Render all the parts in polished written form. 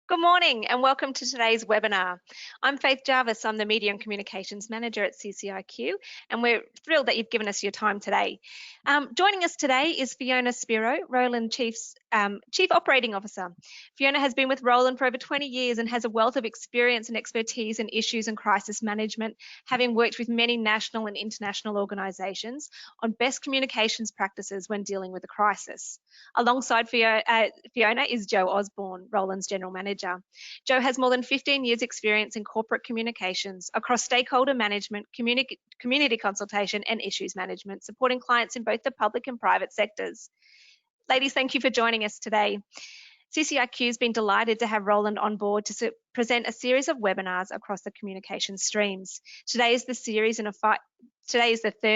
Good morning and welcome to today's webinar. I'm Faith Jarvis, I'm the Media and Communications Manager at CCIQ, and we're thrilled that you've given us your time today. Joining us today is Fiona Spiro, Rowland Chief Operating Officer. Fiona has been with Rowland for over 20 years and has a wealth of experience and expertise in issues and crisis management, having worked with many national and international organisations on best communications practices when dealing with a crisis. Alongside Fiona is Joe Osborne, Rowland's General Manager. Joe has more than 15 years experience in corporate communications across stakeholder management, community consultation and issues management, supporting clients in both the public and private sectors. Ladies, thank you for joining us today. CCIQ has been delighted to have Rowland on board to present a series of webinars across the communication streams. Today is the third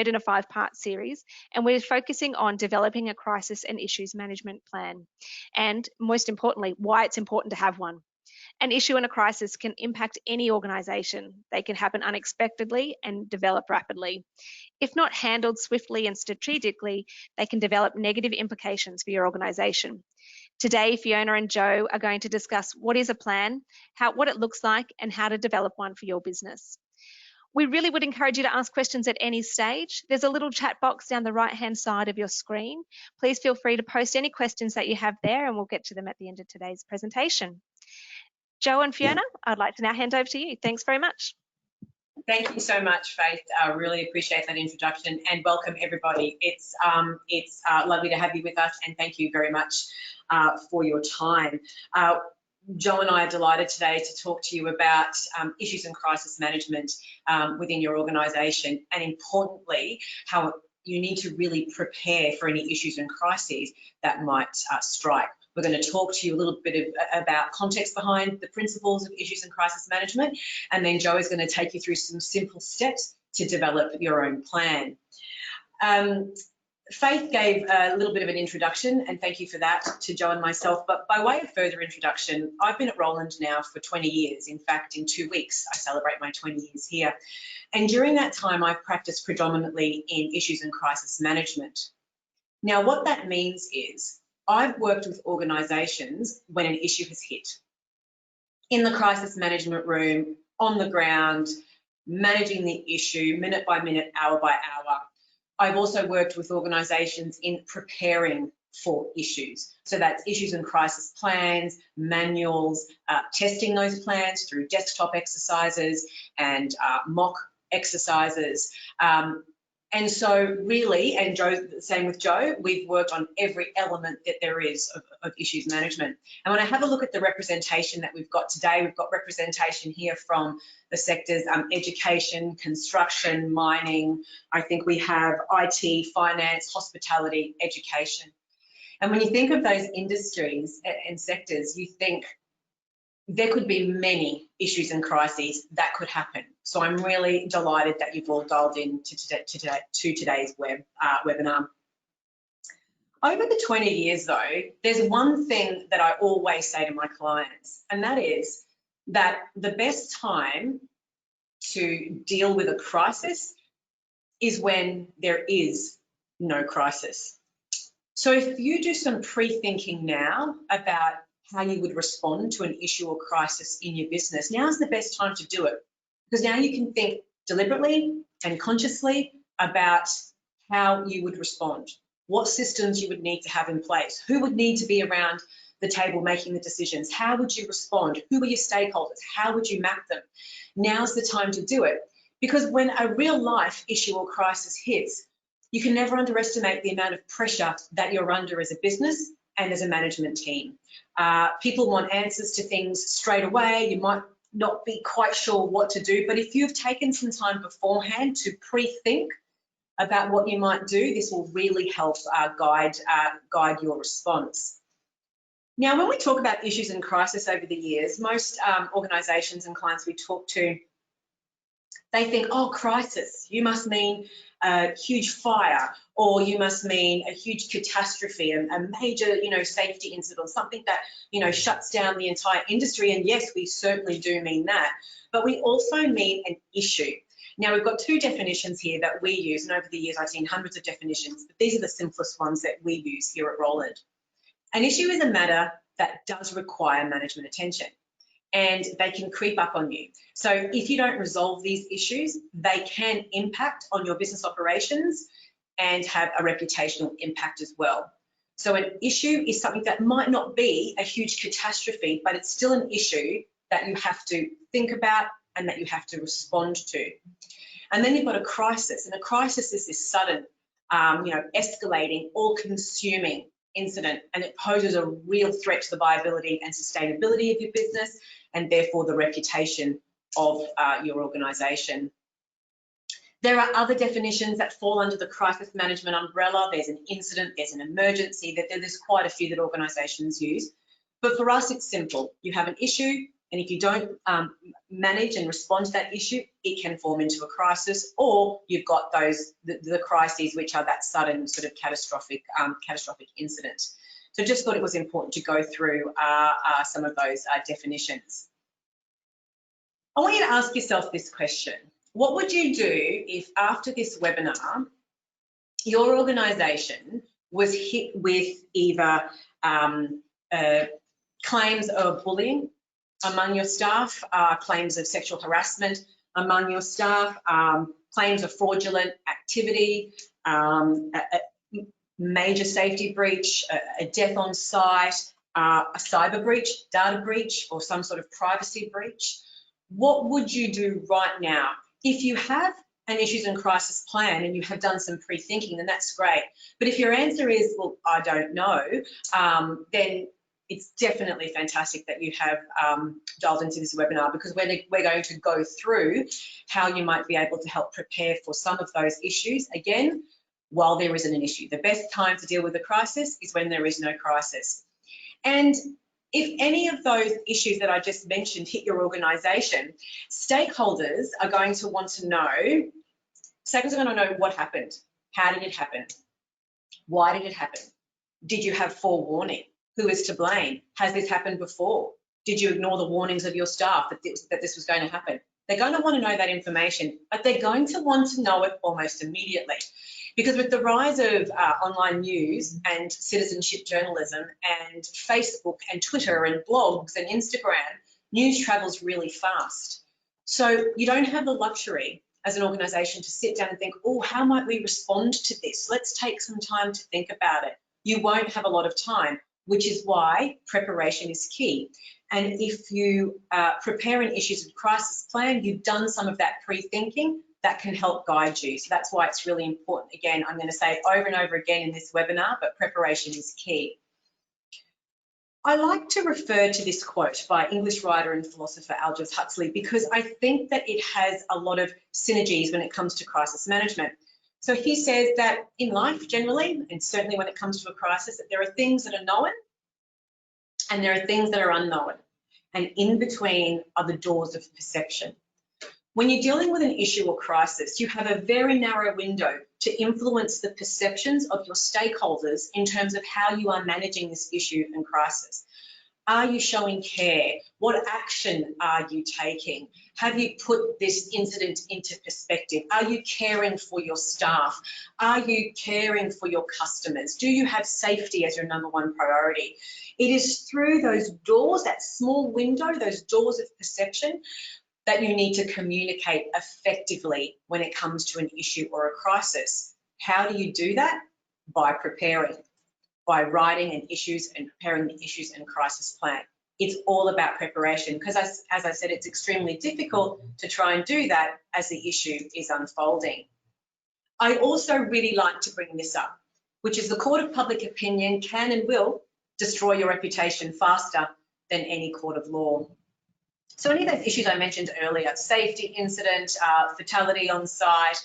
in a 5-part series, and we're focusing on developing a crisis and issues management plan, and most importantly, why it's important to have one. An issue and a crisis can impact any organisation. They can happen unexpectedly and develop rapidly. If not handled swiftly and strategically, they can develop negative implications for your organisation. Today, Fiona and Joe are going to discuss what is a plan, what it looks like, and how to develop one for your business. We really would encourage you to ask questions at any stage. There's a little chat box down the right-hand side of your screen. Please feel free to post any questions that you have there, and we'll get to them at the end of today's presentation. Joe and Fiona, I'd like to now hand over to you. Thanks very much. Thank you so much, Faith. I really appreciate that introduction and welcome everybody. It's lovely to have you with us, and thank you very much for your time. Joe and I are delighted today to talk to you about issues and crisis management within your organisation, and importantly, how you need to really prepare for any issues and crises that might strike. We're going to talk to you a little bit about context behind the principles of issues and crisis management, and then Joe is going to take you through some simple steps to develop your own plan. Faith gave a little bit of an introduction, and thank you for that to Joe and myself, but by way of further introduction, I've been at Rowland now for 20 years. In fact, in 2 weeks, I celebrate my 20 years here. And during that time, I've practiced predominantly in issues and crisis management. Now, what that means is I've worked with organisations when an issue has hit. In the crisis management room, on the ground, managing the issue minute by minute, hour by hour. I've also worked with organisations in preparing for issues. So that's issues and crisis plans, manuals, testing those plans through desktop exercises and mock exercises. And so really, and Joe, same with Joe, we've worked on every element that there is of issues management. And when I have a look at the representation that we've got today, we've got representation here from the sectors education, construction, mining. I think we have IT, finance, hospitality, education. And when you think of those industries and sectors, you think there could be many issues and crises that could happen. So I'm really delighted that you've all dialed in to today's webinar. Over the 20 years though, there's one thing that I always say to my clients, and that is that the best time to deal with a crisis is when there is no crisis. So if you do some pre-thinking now about how you would respond to an issue or crisis in your business, now's the best time to do it, because now you can think deliberately and consciously about how you would respond, what systems you would need to have in place, who would need to be around the table making the decisions, how would you respond, who are your stakeholders, how would you map them. Now's the time to do it, because when a real life issue or crisis hits, you can never underestimate the amount of pressure that you're under as a business and as a management team. People want answers to things straight away. You might not be quite sure what to do, but if you've taken some time beforehand to pre-think about what you might do, this will really help guide your response. Now, when we talk about issues and crisis over the years, most organisations and clients we talk to, they think, oh, crisis, you must mean a huge fire, or you must mean a huge catastrophe, a major, safety incident, something that, shuts down the entire industry. And yes, we certainly do mean that, but we also mean an issue. Now, we've got 2 definitions here that we use, and over the years I've seen hundreds of definitions, but these are the simplest ones that we use here at Rowland. An issue is a matter that does require management attention. and they can creep up on you. So if you don't resolve these issues, they can impact on your business operations and have a reputational impact as well. So an issue is something that might not be a huge catastrophe, but it's still an issue that you have to think about and that you have to respond to. And then you've got a crisis, and a crisis is this sudden, escalating, all-consuming incident, and it poses a real threat to the viability and sustainability of your business, and therefore the reputation of your organisation. There are other definitions that fall under the crisis management umbrella. There's an incident, there's an emergency, there's quite a few that organisations use. But for us, it's simple. You have an issue, and if you don't manage and respond to that issue, it can form into a crisis, or you've got the crises, which are that sudden sort of catastrophic incident. So just thought it was important to go through some of those definitions. I want you to ask yourself this question. What would you do if after this webinar, your organisation was hit with either claims of bullying among your staff, claims of sexual harassment among your staff, claims of fraudulent activity, a major safety breach, a death on site, a cyber breach, data breach, or some sort of privacy breach? What would you do right now? If you have an issues and crisis plan and you have done some pre-thinking, then that's great. But if your answer is, well, I don't know, then it's definitely fantastic that you have dialed into this webinar, because we're going to go through how you might be able to help prepare for some of those issues, again, while there isn't an issue. The best time to deal with a crisis is when there is no crisis. And if any of those issues that I just mentioned hit your organisation, stakeholders are going to want to know, stakeholders are going to know what happened, how did it happen, why did it happen, did you have forewarning, who is to blame, has this happened before, did you ignore the warnings of your staff that this was going to happen? They're going to want to know that information, but they're going to want to know it almost immediately. Because with the rise of online news and citizenship journalism and Facebook and Twitter and blogs and Instagram, news travels really fast. So you don't have the luxury as an organisation to sit down and think, oh, how might we respond to this? Let's take some time to think about it. You won't have a lot of time, which is why preparation is key. And if you prepare an issues and crisis plan, you've done some of that pre-thinking, that can help guide you. So that's why it's really important. Again, I'm going to say it over and over again in this webinar, but preparation is key. I like to refer to this quote by English writer and philosopher Aldous Huxley, because I think that it has a lot of synergies when it comes to crisis management. So he says that in life generally, and certainly when it comes to a crisis, that there are things that are known and there are things that are unknown. And in between are the doors of perception. When you're dealing with an issue or crisis, you have a very narrow window to influence the perceptions of your stakeholders in terms of how you are managing this issue and crisis. Are you showing care? What action are you taking? Have you put this incident into perspective? Are you caring for your staff? Are you caring for your customers? Do you have safety as your #1 priority? It is through those doors, that small window, those doors of perception, that you need to communicate effectively when it comes to an issue or a crisis. How do you do that? By preparing, by writing an issues and preparing the issues and crisis plan. It's all about preparation, because as I said, it's extremely difficult to try and do that as the issue is unfolding. I also really like to bring this up, which is the court of public opinion can and will destroy your reputation faster than any court of law. So any of those issues I mentioned earlier, safety incident, fatality on site,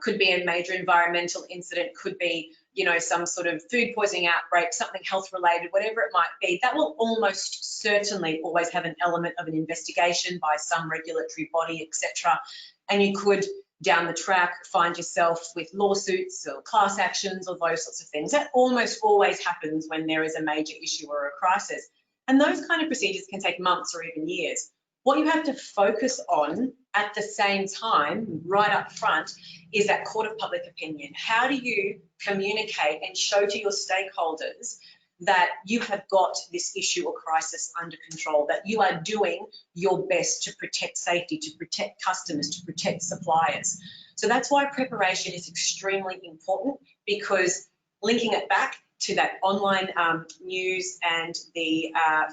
could be a major environmental incident, could be, some sort of food poisoning outbreak, something health related, whatever it might be, that will almost certainly always have an element of an investigation by some regulatory body, etc. And you could, down the track, find yourself with lawsuits or class actions or those sorts of things. That almost always happens when there is a major issue or a crisis. And those kind of procedures can take months or even years. What you have to focus on at the same time, right up front, is that court of public opinion. How do you communicate and show to your stakeholders that you have got this issue or crisis under control, that you are doing your best to protect safety, to protect customers, to protect suppliers. So that's why preparation is extremely important, because linking it back to that online news and the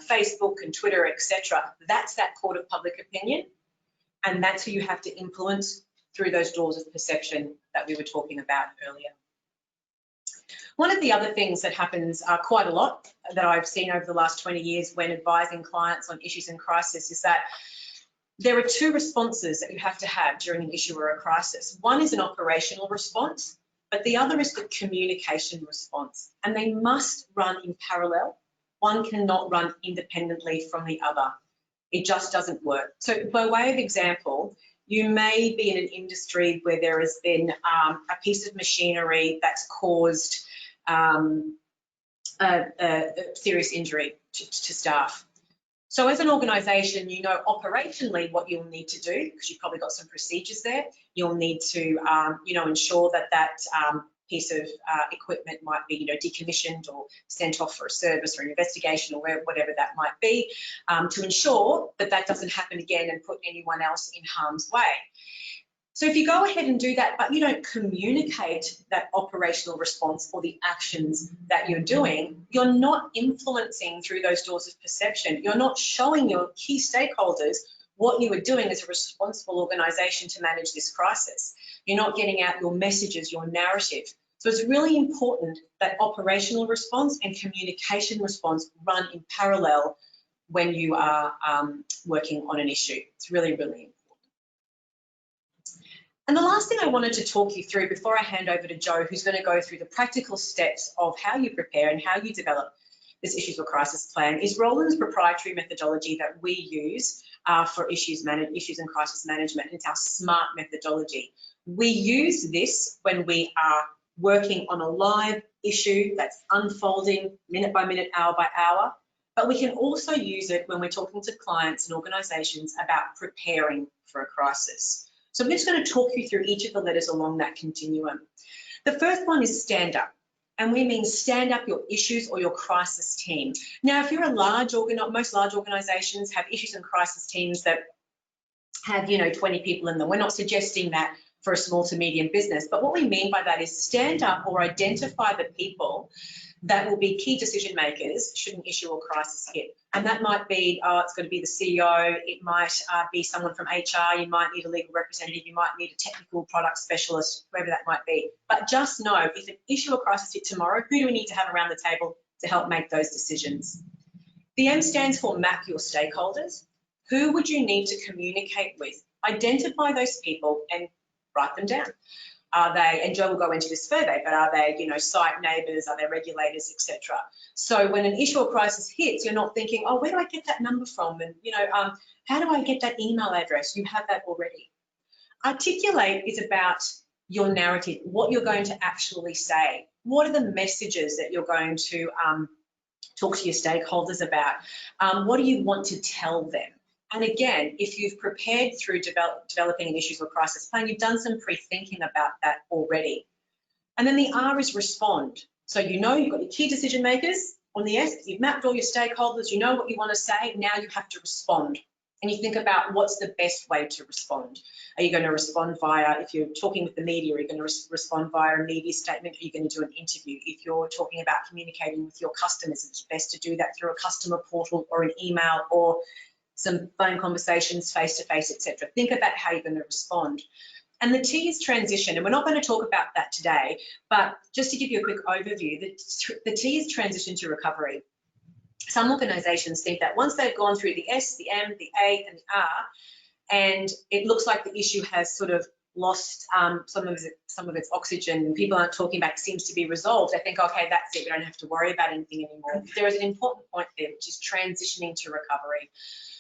Facebook and Twitter, etc., that's that court of public opinion, and that's who you have to influence through those doors of perception that we were talking about earlier. One of the other things that happens quite a lot that I've seen over the last 20 years when advising clients on issues and crisis is that there are two responses that you have to have during an issue or a crisis. One is an operational response, but the other is the communication response, and they must run in parallel. One cannot run independently from the other. It just doesn't work. So by way of example, you may be in an industry where there has been a piece of machinery that's caused a serious injury to staff. So as an organisation, you know operationally what you'll need to do, because you've probably got some procedures there. You'll need to, ensure that that piece of equipment might be, decommissioned or sent off for a service or an investigation or whatever that might be, to ensure that that doesn't happen again and put anyone else in harm's way. So if you go ahead and do that, but you don't communicate that operational response or the actions that you're doing, you're not influencing through those doors of perception. You're not showing your key stakeholders what you are doing as a responsible organisation to manage this crisis. You're not getting out your messages, your narrative. So it's really important that operational response and communication response run in parallel when you are working on an issue. It's really, really important. And the last thing I wanted to talk you through before I hand over to Joe, who's going to go through the practical steps of how you prepare and how you develop this issues or crisis plan, is Rowland's proprietary methodology that we use for issues and crisis management. It's our SMART methodology. We use this when we are working on a live issue that's unfolding minute by minute, hour by hour, but we can also use it when we're talking to clients and organisations about preparing for a crisis. So I'm just going to talk you through each of the letters along that continuum. The first one is stand up, and we mean stand up your issues or your crisis team. Now, if you're a most large organisations have issues and crisis teams that have, 20 people in them. We're not suggesting that for a small to medium business, but what we mean by that is stand up or identify the people that will be key decision makers should an issue or crisis hit. And that might be, it's going to be the CEO, it might be someone from HR, you might need a legal representative, you might need a technical product specialist, whoever that might be. But just know, if an issue or crisis hit tomorrow, who do we need to have around the table to help make those decisions? The M stands for map your stakeholders. Who would you need to communicate with? Identify those people and write them down. Are they, and Joe will go into this further, but are they, site neighbours, are they regulators, etc. So when an issue or crisis hits, you're not thinking, oh, where do I get that number from? And, how do I get that email address? You have that already. Articulate is about your narrative, what you're going to actually say. What are the messages that you're going to talk to your stakeholders about? What do you want to tell them? And again, if you've prepared through developing an issues or crisis plan, you've done some pre-thinking about that already. And then the R is respond. So you've got your key decision makers. On the S, you've mapped all your stakeholders, you know what you want to say, now you have to respond. And you think about what's the best way to respond. Are you going to respond via, if you're talking with the media, are you going to respond via a media statement? Are you going to do an interview? If you're talking about communicating with your customers, it's best to do that through a customer portal or an email or some phone conversations, face-to-face, etc. Think about how you're going to respond. And the T is transition, and we're not going to talk about that today, but just to give you a quick overview, the T is transition to recovery. Some organisations think that once they've gone through the S, the M, the A, and the R, and it looks like the issue has sort of lost some of its oxygen and people aren't talking about it, seems to be resolved, I think, okay, that's it, we don't have to worry about anything anymore. There is an important point there, which is transitioning to recovery,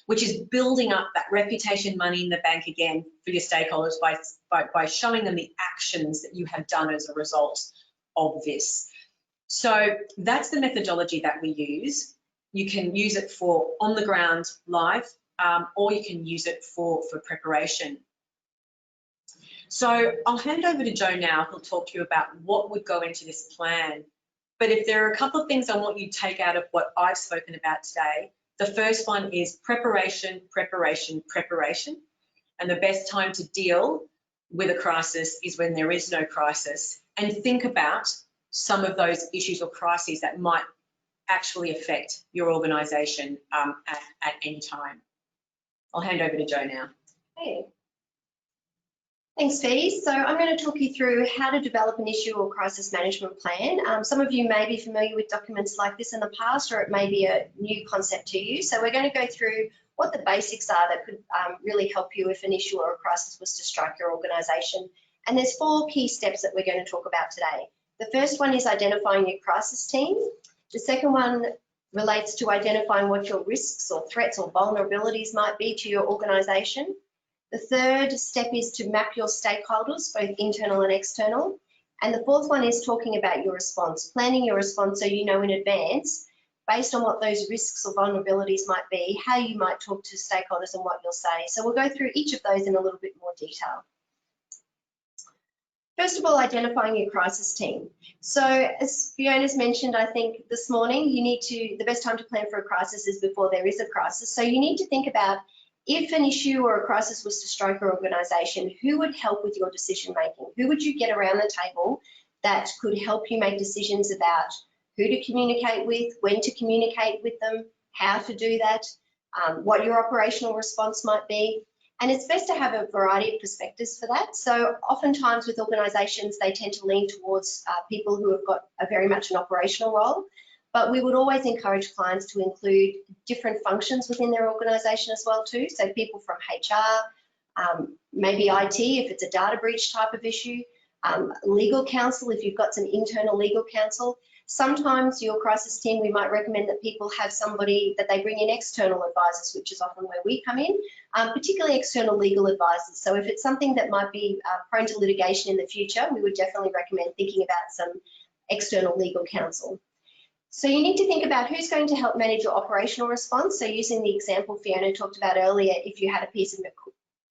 which is building up that reputation money in the bank again for your stakeholders by showing them the actions that you have done as a result of this. So that's the methodology that we use. You can use it for on the ground live, or you can use it for preparation. So I'll hand over to Joe now, who'll talk to you about what would go into this plan. But if there are a couple of things I want you to take out of what I've spoken about today, the first one is preparation, preparation, preparation. And the best time to deal with a crisis is when there is no crisis. And think about some of those issues or crises that might actually affect your organisation at any time. I'll hand over to Jo now. Hey. Thanks, Fee. So I'm going to talk you through how to develop an issue or crisis management plan. Some of you may be familiar with documents like this in the past, or it may be a new concept to you. So we're going to go through what the basics are that could really help you if an issue or a crisis was to strike your organisation. And there's 4 key steps that we're going to talk about today. The first one is identifying your crisis team. The second one relates to identifying what your risks or threats or vulnerabilities might be to your organisation. The third step is to map your stakeholders, both internal and external. And the fourth one is talking about your response, planning your response so you know in advance, based on what those risks or vulnerabilities might be, how you might talk to stakeholders and what you'll say. So we'll go through each of those in a little bit more detail. First of all, identifying your crisis team. So as Fiona's mentioned, I think this morning, the best time to plan for a crisis is before there is a crisis. So you need to think about, if an issue or a crisis was to strike your organisation, who would help with your decision making? Who would you get around the table that could help you make decisions about who to communicate with, when to communicate with them, how to do that, what your operational response might be? And it's best to have a variety of perspectives for that. So oftentimes with organisations, they tend to lean towards people who have got very much an operational role. But we would always encourage clients to include different functions within their organisation as well too. So people from HR, maybe IT if it's a data breach type of issue, legal counsel if you've got some internal legal counsel. Sometimes your crisis team, we might recommend that people have somebody that they bring in external advisors, which is often where we come in, particularly external legal advisors. So if it's something that might be prone to litigation in the future, we would definitely recommend thinking about some external legal counsel. So you need to think about who's going to help manage your operational response. So using the example Fiona talked about earlier, if you had a piece of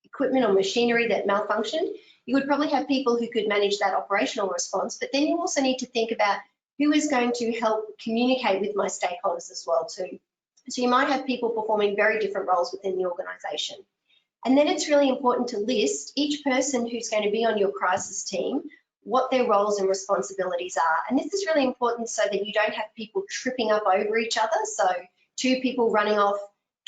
equipment or machinery that malfunctioned, you would probably have people who could manage that operational response, but then you also need to think about who is going to help communicate with my stakeholders as well too. So you might have people performing very different roles within the organisation. And then it's really important to list each person who's going to be on your crisis team, what their roles and responsibilities are. And this is really important so that you don't have people tripping up over each other. So 2 people running off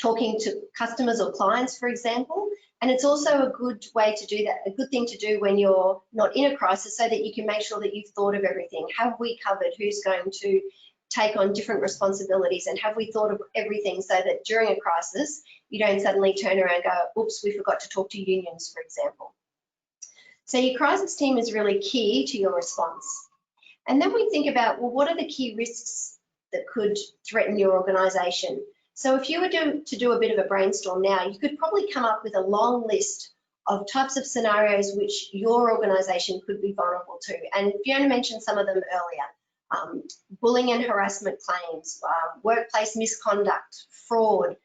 talking to customers or clients, for example. And it's also a good way to do that, a good thing to do when you're not in a crisis, so that you can make sure that you've thought of everything. Have we covered who's going to take on different responsibilities, and have we thought of everything so that during a crisis, you don't suddenly turn around and go, oops, we forgot to talk to unions, for example. So your crisis team is really key to your response. And then we think about, well, what are the key risks that could threaten your organisation? So if you were to do a bit of a brainstorm now, you could probably come up with a long list of types of scenarios which your organisation could be vulnerable to. And Fiona mentioned some of them earlier. Bullying and harassment claims, workplace misconduct, fraud,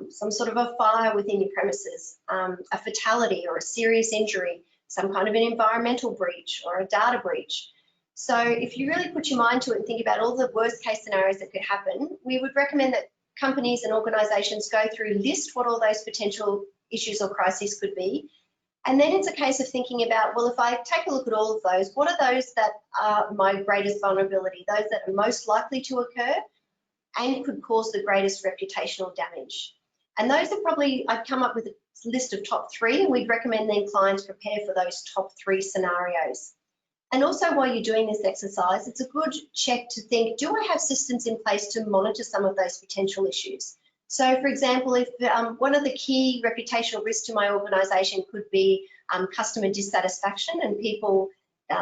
some sort of a fire within your premises, a fatality or a serious injury, some kind of an environmental breach or a data breach. So if you really put your mind to it and think about all the worst case scenarios that could happen, we would recommend that companies and organisations go through, list what all those potential issues or crises could be. And then it's a case of thinking about, well, if I take a look at all of those, what are those that are my greatest vulnerability, those that are most likely to occur and could cause the greatest reputational damage? And those are probably, I'd come up with a list of top 3, and we'd recommend then clients prepare for those top 3 scenarios. And also while you're doing this exercise, it's a good check to think, do I have systems in place to monitor some of those potential issues? So for example, if one of the key reputational risks to my organisation could be customer dissatisfaction and people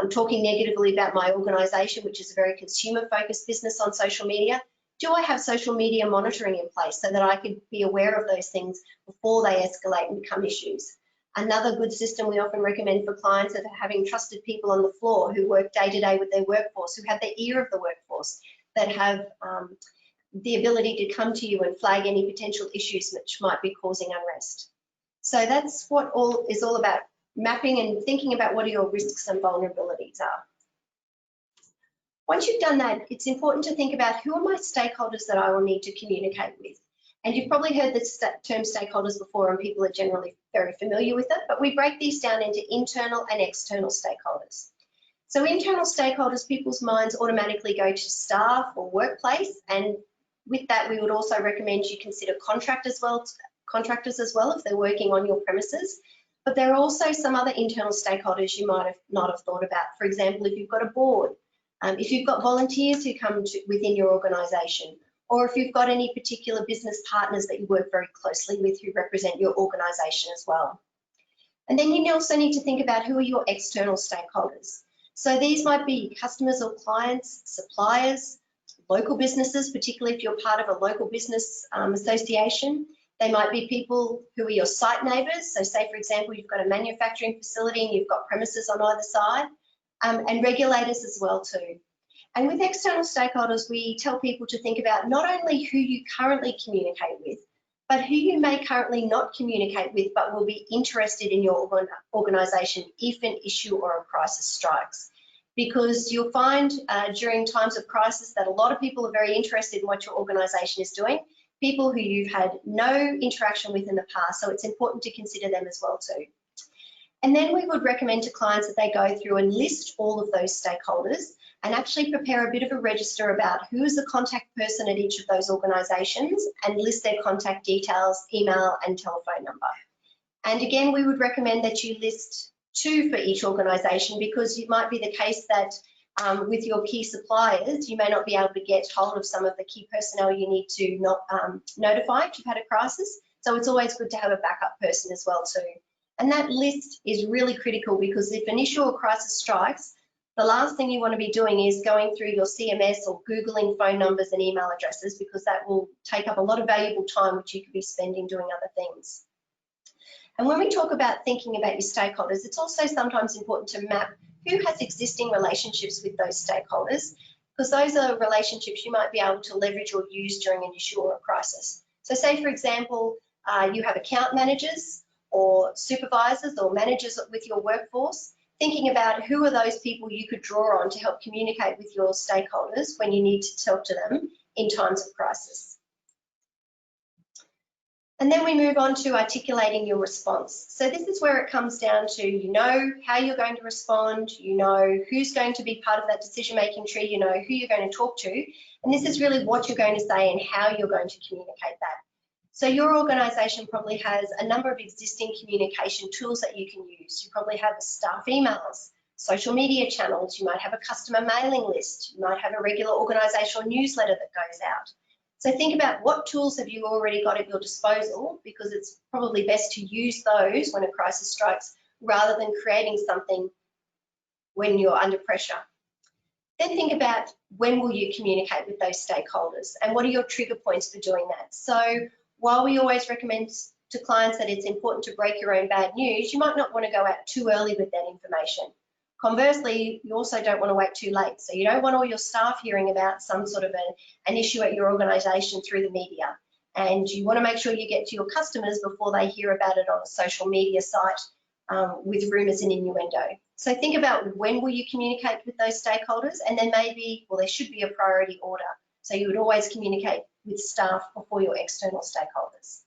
talking negatively about my organisation, which is a very consumer focused business on social media, do I have social media monitoring in place so that I could be aware of those things before they escalate and become issues? Another good system we often recommend for clients is having trusted people on the floor who work day to day with their workforce, who have the ear of the workforce, that have the ability to come to you and flag any potential issues which might be causing unrest. So that's what is all about, mapping and thinking about what your risks and vulnerabilities are. Once you've done that, it's important to think about who are my stakeholders that I will need to communicate with. And you've probably heard the term stakeholders before, and people are generally very familiar with it, but we break these down into internal and external stakeholders. So internal stakeholders, people's minds automatically go to staff or workplace, and with that, we would also recommend you consider contractors as well if they're working on your premises. But there are also some other internal stakeholders you might not have thought about. For example, if you've got a board, if you've got volunteers who come within your organisation, or if you've got any particular business partners that you work very closely with who represent your organisation as well. And then you also need to think about who are your external stakeholders. So these might be customers or clients, suppliers, local businesses, particularly if you're part of a local business association. They might be people who are your site neighbours. So say, for example, you've got a manufacturing facility and you've got premises on either side, and regulators as well too. And with external stakeholders, we tell people to think about not only who you currently communicate with, but who you may currently not communicate with, but will be interested in your organisation if an issue or a crisis strikes. Because you'll find during times of crisis that a lot of people are very interested in what your organisation is doing, people who you've had no interaction with in the past, so it's important to consider them as well too. And then we would recommend to clients that they go through and list all of those stakeholders and actually prepare a bit of a register about who is the contact person at each of those organisations and list their contact details, email and telephone number. And again, we would recommend that you list 2 for each organisation, because it might be the case that with your key suppliers, you may not be able to get hold of some of the key personnel you need to notify if you've had a crisis. So it's always good to have a backup person as well too. And that list is really critical, because if an issue or crisis strikes, the last thing you want to be doing is going through your CMS or Googling phone numbers and email addresses, because that will take up a lot of valuable time which you could be spending doing other things. And when we talk about thinking about your stakeholders, it's also sometimes important to map who has existing relationships with those stakeholders, because those are relationships you might be able to leverage or use during an issue or a crisis. So say, for example, you have account managers or supervisors or managers with your workforce, thinking about who are those people you could draw on to help communicate with your stakeholders when you need to talk to them in times of crisis. And then we move on to articulating your response. So this is where it comes down to, you know how you're going to respond, you know who's going to be part of that decision-making tree, you know who you're going to talk to, and this is really what you're going to say and how you're going to communicate that. So your organisation probably has a number of existing communication tools that you can use. You probably have staff emails, social media channels, you might have a customer mailing list, you might have a regular organisational newsletter that goes out. So think about what tools have you already got at your disposal, because it's probably best to use those when a crisis strikes rather than creating something when you're under pressure. Then think about when will you communicate with those stakeholders and what are your trigger points for doing that. So while we always recommend to clients that it's important to break your own bad news, you might not want to go out too early with that information. Conversely, you also don't want to wait too late. So you don't want all your staff hearing about some sort of an issue at your organisation through the media. And you want to make sure you get to your customers before they hear about it on a social media site with rumours and innuendo. So think about when will you communicate with those stakeholders, and then maybe, well, there should be a priority order. So you would always communicate with staff before your external stakeholders.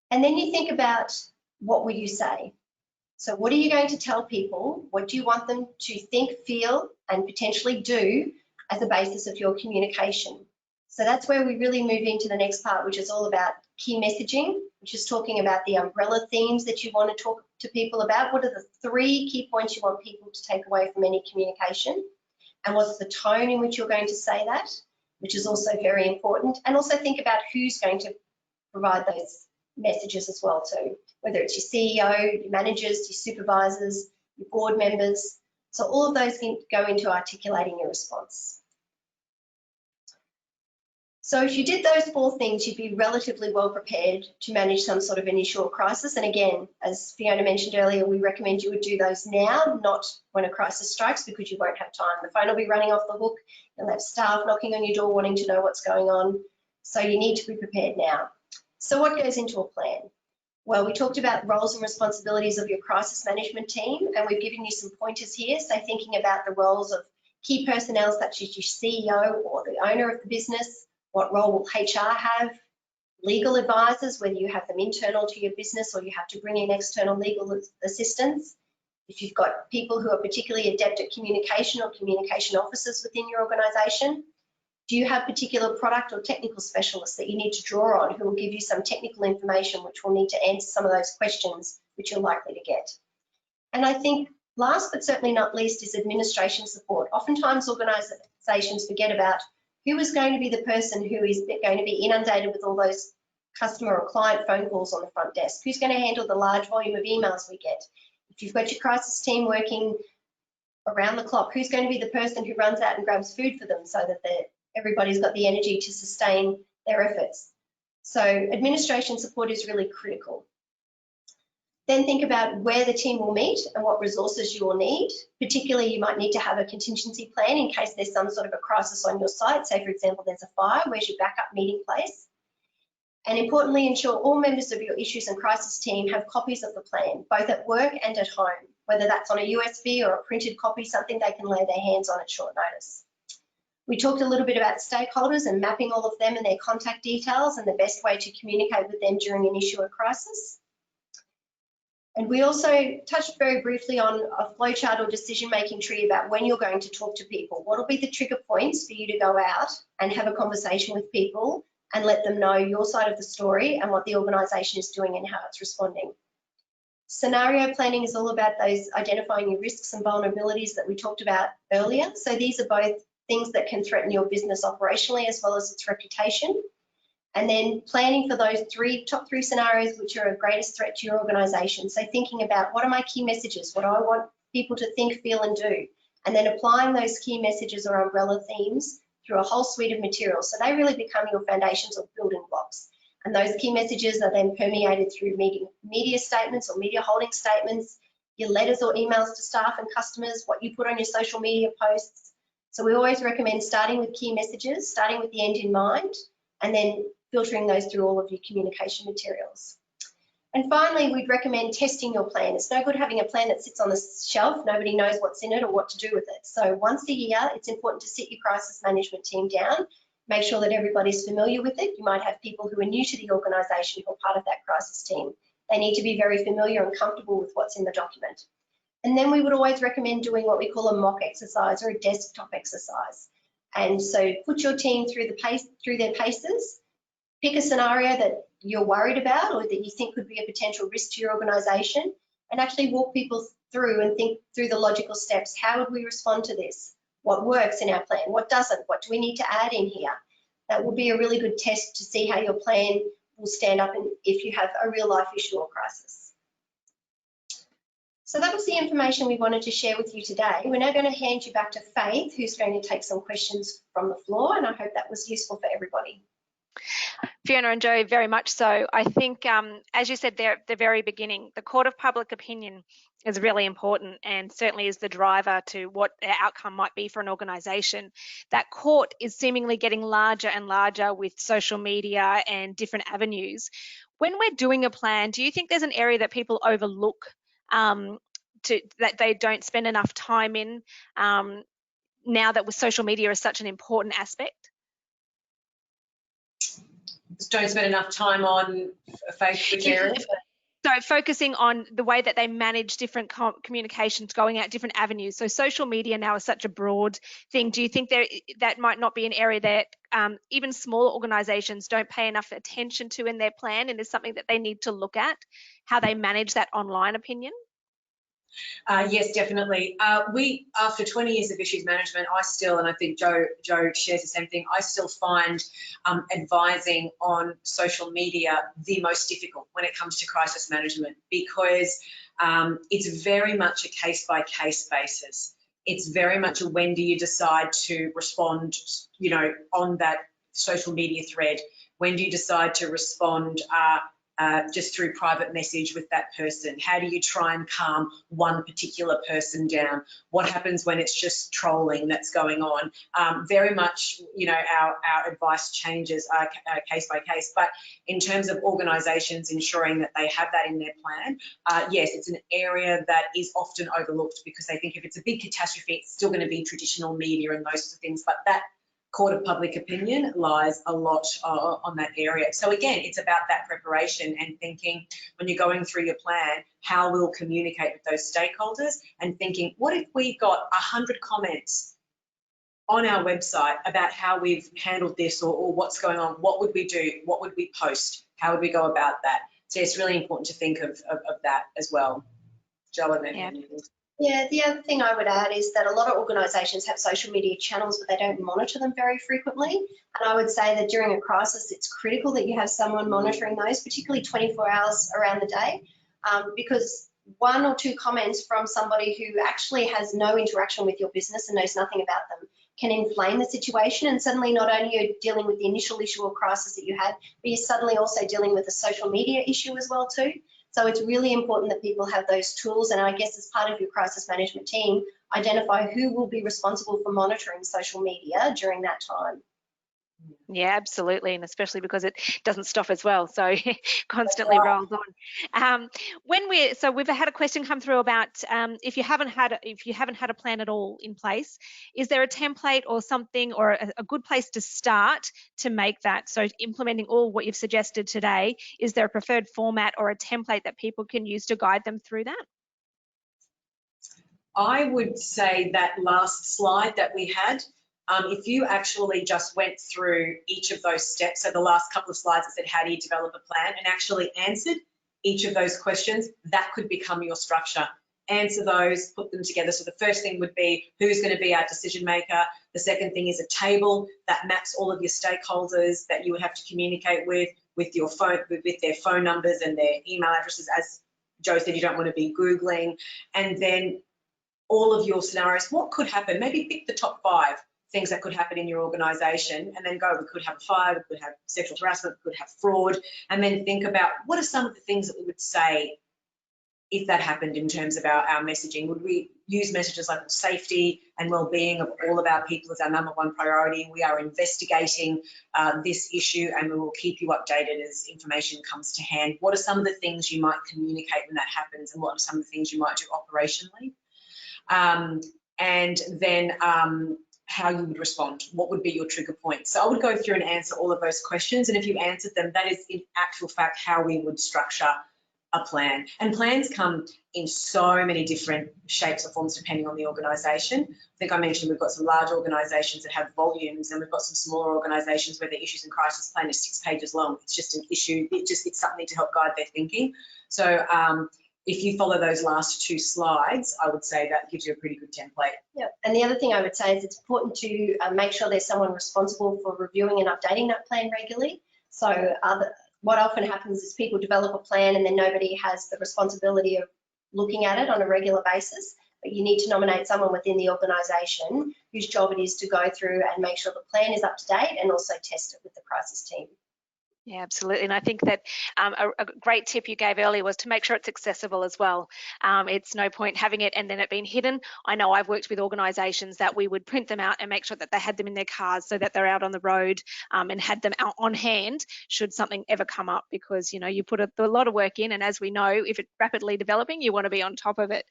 And then you think about what will you say? So what are you going to tell people? What do you want them to think, feel, and potentially do as a basis of your communication? So that's where we really move into the next part, which is all about key messaging, which is talking about the umbrella themes that you want to talk to people about. What are the 3 key points you want people to take away from any communication? And what's the tone in which you're going to say that, which is also very important. And also think about who's going to provide those messages as well too, whether it's your CEO, your managers, your supervisors, your board members. So all of those can go into articulating your response. So if you did those 4 things, you'd be relatively well prepared to manage some sort of an issue or crisis. And again, as Fiona mentioned earlier, we recommend you would do those now, not when a crisis strikes, because you won't have time. The phone will be running off the hook, you'll have staff knocking on your door wanting to know what's going on. So you need to be prepared now. So what goes into a plan? Well, we talked about roles and responsibilities of your crisis management team, and we've given you some pointers here. So thinking about the roles of key personnel such as your CEO or the owner of the business. What role will HR have? Legal advisors, whether you have them internal to your business or you have to bring in external legal assistance. If you've got people who are particularly adept at communication or communication officers within your organisation, do you have particular product or technical specialists that you need to draw on who will give you some technical information which will need to answer some of those questions which you're likely to get? And I think last but certainly not least is administration support. Oftentimes organisations forget about who is going to be the person who is going to be inundated with all those customer or client phone calls on the front desk. Who's going to handle the large volume of emails we get? If you've got your crisis team working around the clock, who's going to be the person who runs out and grabs food for them so that everybody's got the energy to sustain their efforts? So administration support is really critical. Then think about where the team will meet and what resources you will need. Particularly, you might need to have a contingency plan in case there's some sort of a crisis on your site. Say, for example, there's a fire. Where's your backup meeting place? And importantly, ensure all members of your issues and crisis team have copies of the plan, both at work and at home, whether that's on a USB or a printed copy, something they can lay their hands on at short notice. We talked a little bit about stakeholders and mapping all of them and their contact details and the best way to communicate with them during an issue or crisis. And we also touched very briefly on a flowchart or decision-making tree about when you're going to talk to people. What will be the trigger points for you to go out and have a conversation with people and let them know your side of the story and what the organisation is doing and how it's responding. Scenario planning is all about those identifying your risks and vulnerabilities that we talked about earlier. So these are both things that can threaten your business operationally as well as its reputation. And then planning for those top three scenarios which are of greatest threat to your organisation. So thinking about what are my key messages, what do I want people to think, feel and do, and then applying those key messages or umbrella themes through a whole suite of materials. So they really become your foundations or building blocks. And those key messages are then permeated through media statements or media holding statements, your letters or emails to staff and customers, what you put on your social media posts. So we always recommend starting with key messages, starting with the end in mind, and then filtering those through all of your communication materials. And finally, we'd recommend testing your plan. It's no good having a plan that sits on the shelf. Nobody knows what's in it or what to do with it. So once a year, it's important to sit your crisis management team down, make sure that everybody's familiar with it. You might have people who are new to the organisation who are part of that crisis team. They need to be very familiar and comfortable with what's in the document. And then we would always recommend doing what we call a mock exercise or a desktop exercise. And so put your team through their paces. Pick a scenario that you're worried about or that you think could be a potential risk to your organisation, and actually walk people through and think through the logical steps. How would we respond to this? What works in our plan? What doesn't? What do we need to add in here? That will be a really good test to see how your plan will stand up if you have a real life issue or crisis. So that was the information we wanted to share with you today. We're now going to hand you back to Faith, who's going to take some questions from the floor, and I hope that was useful for everybody. Fiona and Joe, very much so. I think, as you said there at the very beginning, the court of public opinion is really important and certainly is the driver to what the outcome might be for an organisation. That court is seemingly getting larger and larger with social media and different avenues. When we're doing a plan, do you think there's an area that people overlook that they don't spend enough time in now that with social media is such an important aspect? Don't spend enough time on Facebook areas. So focusing on the way that they manage different communications, going out different avenues. So social media now is such a broad thing. Do you think that might not be an area that even smaller organisations don't pay enough attention to in their plan, and is something that they need to look at, how they manage that online opinion? Yes, definitely. We, after 20 years of issues management, I still, and I think Joe shares the same thing, I still find advising on social media the most difficult when it comes to crisis management, because it's very much a case-by-case basis. It's very much a when do you decide to respond, on that social media thread? When do you decide to respond just through private message with that person? How do you try and calm one particular person down? What happens when it's just trolling that's going on? Very much, you know, our advice changes case by case, but in terms of organisations ensuring that they have that in their plan, yes, it's an area that is often overlooked because they think if it's a big catastrophe, it's still going to be traditional media and those sorts of things, but that court of public opinion lies a lot on that area. So again, it's about that preparation and thinking when you're going through your plan, how we'll communicate with those stakeholders, and thinking, what if we got 100 comments on our website about how we've handled this or what's going on? What would we do? What would we post? How would we go about that? So it's really important to think of that as well. Jo, and then Yeah, the other thing I would add is that a lot of organisations have social media channels, but they don't monitor them very frequently. And I would say that during a crisis, it's critical that you have someone monitoring those, particularly 24 hours around the day, because 1 or 2 comments from somebody who actually has no interaction with your business and knows nothing about them can inflame the situation. And suddenly not only are you dealing with the initial issue or crisis that you had, but you're suddenly also dealing with a social media issue as well too. So it's really important that people have those tools, and I guess as part of your crisis management team, identify who will be responsible for monitoring social media during that time. Yeah, absolutely, and especially because it doesn't stop as well, so constantly rolls on. We've had a question come through about if you haven't had a plan at all in place, is there a template or something or a good place to start to make that? So implementing all what you've suggested today, is there a preferred format or a template that people can use to guide them through that? I would say that last slide that we had, if you actually just went through each of those steps, so the last couple of slides that said how do you develop a plan, and actually answered each of those questions, that could become your structure. Answer those, put them together. So the first thing would be who's going to be our decision maker. The second thing is a table that maps all of your stakeholders that you would have to communicate with your phone, with their phone numbers and their email addresses. As Jo said, you don't want to be Googling. And then all of your scenarios, what could happen? Maybe pick the top 5 things that could happen in your organisation, and then go, we could have a fire, we could have sexual harassment, we could have fraud, and then think about what are some of the things that we would say if that happened in terms of our messaging. Would we use messages like safety and well-being of all of our people as our #1 priority? We are investigating this issue, and we will keep you updated as information comes to hand. What are some of the things you might communicate when that happens, and what are some of the things you might do operationally? And then how you would respond, what would be your trigger points. So I would go through and answer all of those questions, and if you answered them, that is in actual fact how we would structure a plan. And plans come in so many different shapes or forms depending on the organisation. I think I mentioned we've got some large organisations that have volumes, and we've got some smaller organisations where the issues and crisis plan is 6 pages long. It's just an issue, it's something to help guide their thinking. So if you follow those last 2 slides, I would say that gives you a pretty good template. Yeah, and the other thing I would say is it's important to make sure there's someone responsible for reviewing and updating that plan regularly. So what often happens is people develop a plan and then nobody has the responsibility of looking at it on a regular basis, but you need to nominate someone within the organisation whose job it is to go through and make sure the plan is up to date and also test it with the crisis team. Yeah, absolutely. And I think that a great tip you gave earlier was to make sure it's accessible as well. It's no point having it and then it being hidden. I know I've worked with organisations that we would print them out and make sure that they had them in their cars so that they're out on the road and had them out on hand should something ever come up, because, you know, you put a lot of work in, and as we know, if it's rapidly developing, you want to be on top of it.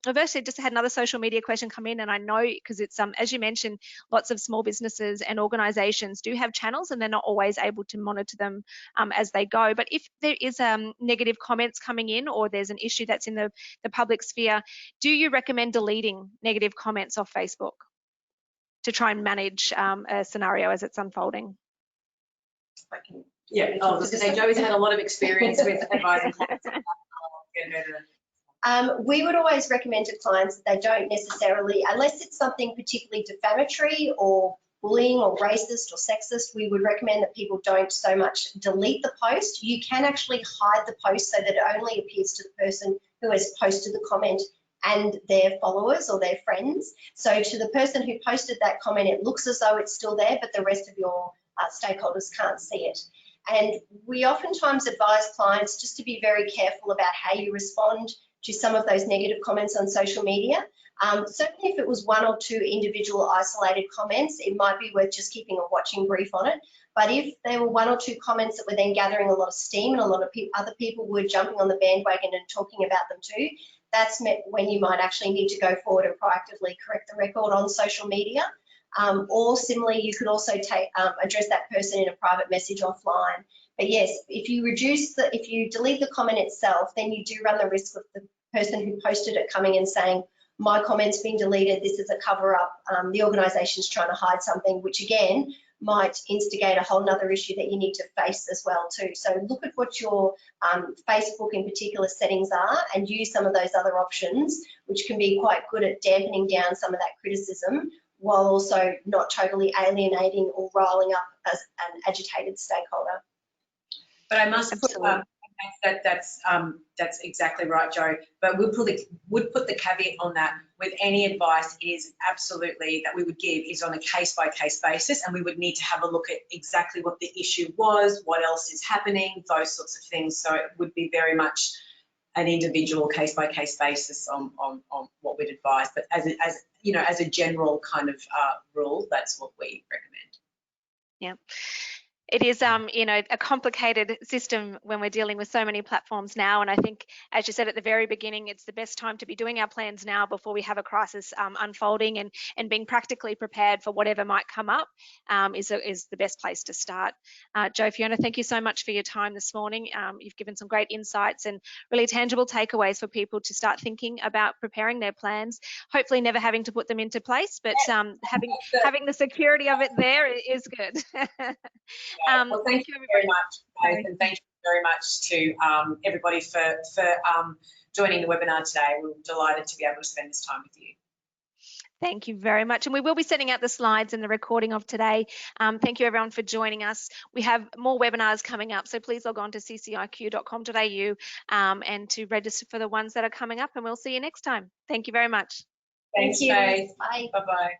I've actually just had another social media question come in, and I know because it's as you mentioned, lots of small businesses and organisations do have channels and they're not always able to monitor them as they go. But if there is negative comments coming in, or there's an issue that's in the public sphere, do you recommend deleting negative comments off Facebook to try and manage a scenario as it's unfolding? Yeah, I was going to say, Joey's had a lot of experience with advising clients. We would always recommend to clients that they don't necessarily, unless it's something particularly defamatory or bullying or racist or sexist, we would recommend that people don't so much delete the post. You can actually hide the post so that it only appears to the person who has posted the comment and their followers or their friends. So to the person who posted that comment, it looks as though it's still there, but the rest of your stakeholders can't see it. And we oftentimes advise clients just to be very careful about how you respond to some of those negative comments on social media. Certainly if it was one or two individual isolated comments, it might be worth just keeping a watching brief on it. But if there were one or two comments that were then gathering a lot of steam and a lot of other people were jumping on the bandwagon and talking about them too, that's when you might actually need to go forward and proactively correct the record on social media. Or similarly, you could also address that person in a private message offline. But yes, if you delete the comment itself, then you do run the risk of the person who posted it coming and saying, my comment's been deleted, this is a cover up, the organisation's trying to hide something, which again might instigate a whole nother issue that you need to face as well too. So look at what your Facebook in particular settings are and use some of those other options, which can be quite good at dampening down some of that criticism, while also not totally alienating or riling up as an agitated stakeholder. But I must put that's exactly right, Jo. But would put the caveat on that with any advice is absolutely that we would give is on a case-by-case basis, and we would need to have a look at exactly what the issue was, what else is happening, those sorts of things. So it would be very much an individual case-by-case basis on what we'd advise. But as a general kind of rule, that's what we recommend. Yeah. It is, a complicated system when we're dealing with so many platforms now. And I think, as you said at the very beginning, it's the best time to be doing our plans now before we have a crisis unfolding, and being practically prepared for whatever might come up is the best place to start. Jo, Fiona, thank you so much for your time this morning. You've given some great insights and really tangible takeaways for people to start thinking about preparing their plans, hopefully never having to put them into place, but having the security of it there is good. Well, thank you very much, guys, and thank you very much to everybody for joining the webinar today. We're delighted to be able to spend this time with you. Thank you very much. And we will be sending out the slides and the recording of today. Thank you everyone for joining us. We have more webinars coming up, so please log on to cciq.com.au and to register for the ones that are coming up, and we'll see you next time. Thank you very much. Thanks, Faith. Bye. Bye-bye.